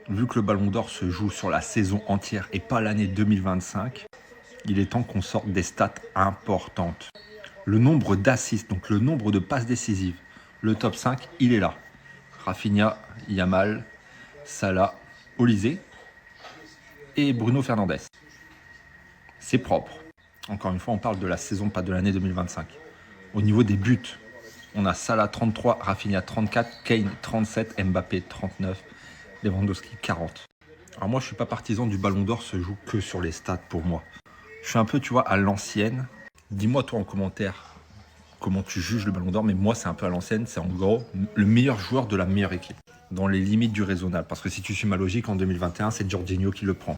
Vu que le Ballon d'Or se joue sur la saison entière et pas l'année 2025, il est temps qu'on sorte des stats importantes. Le nombre d'assists, donc le nombre de passes décisives. Le top 5, il est là. Rafinha, Yamal, Salah, Olysée et Bruno Fernandes. C'est propre. Encore une fois, on parle de la saison, pas de l'année 2025. Au niveau des buts, on a Salah 33, Rafinha 34, Kane 37, Mbappé 39, Lewandowski 40. Alors moi, je suis pas partisan du Ballon d'Or se joue que sur les stats pour moi. Je suis un peu, tu vois, à l'ancienne. Dis-moi toi en commentaire comment tu juges le Ballon d'Or, mais moi, c'est un peu à l'ancienne. C'est en gros le meilleur joueur de la meilleure équipe, dans les limites du raisonnable. Parce que si tu suis ma logique, en 2021, c'est Jorginho qui le prend.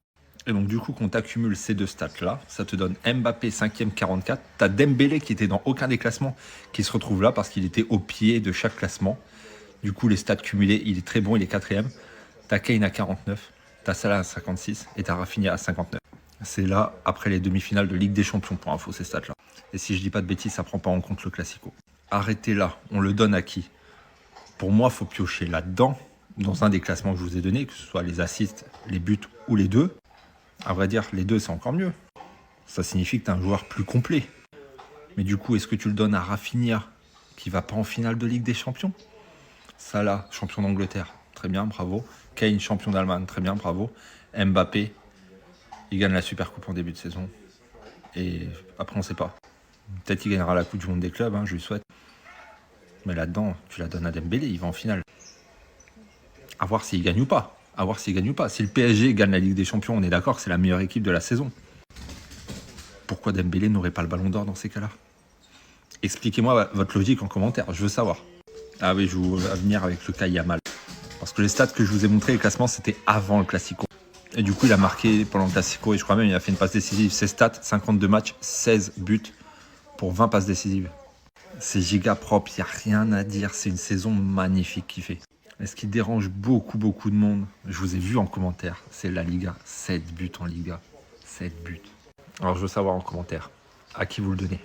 Et donc du coup, quand tu accumules ces deux stats-là, ça te donne Mbappé 5e 44. Tu as Dembélé qui était dans aucun des classements, qui se retrouve là parce qu'il était au pied de chaque classement. Du coup, les stats cumulés, il est très bon, il est 4e. Tu as Kane à 49, tu as Salah à 56 et tu as Rafinha à 59. C'est là, après les demi-finales de Ligue des Champions, pour info, ces stats-là. Et si je dis pas de bêtises, ça prend pas en compte le Classico. Arrêtez là, on le donne à qui? Pour moi, il faut piocher là-dedans, dans un des classements que je vous ai donnés, que ce soit les assists, les buts ou les deux. À vrai dire, les deux, c'est encore mieux. Ça signifie que tu es un joueur plus complet. Mais du coup, est-ce que tu le donnes à Rafinha, qui va pas en finale de Ligue des Champions? Salah, champion d'Angleterre, très bien, bravo. Kane, champion d'Allemagne, très bien, bravo. Mbappé, il gagne la Super Coupe en début de saison. Et après, on ne sait pas. Peut-être qu'il gagnera la Coupe du Monde des clubs, je lui souhaite. Mais là-dedans, tu la donnes à Dembélé, il va en finale. À voir s'il gagne ou pas. À voir s'il gagne ou pas. Si le PSG gagne la Ligue des Champions, on est d'accord que c'est la meilleure équipe de la saison. Pourquoi Dembélé n'aurait pas le Ballon d'Or dans ces cas-là? Expliquez-moi votre logique en commentaire, je veux savoir. Ah oui, je vais venir avec le cas Yamal. Parce que les stats que je vous ai montré, le classement, c'était avant le Classico. Et du coup, il a marqué pendant le Classico, et je crois même il a fait une passe décisive. Ses stats, 52 matchs, 16 buts pour 20 passes décisives. C'est giga propre, il n'y a rien à dire. C'est une saison magnifique qu'il fait. Et ce qui dérange beaucoup de monde, je vous ai vu en commentaire, c'est la Liga. 7 buts en Liga. 7 buts. Alors je veux savoir en commentaire, à qui vous le donnez?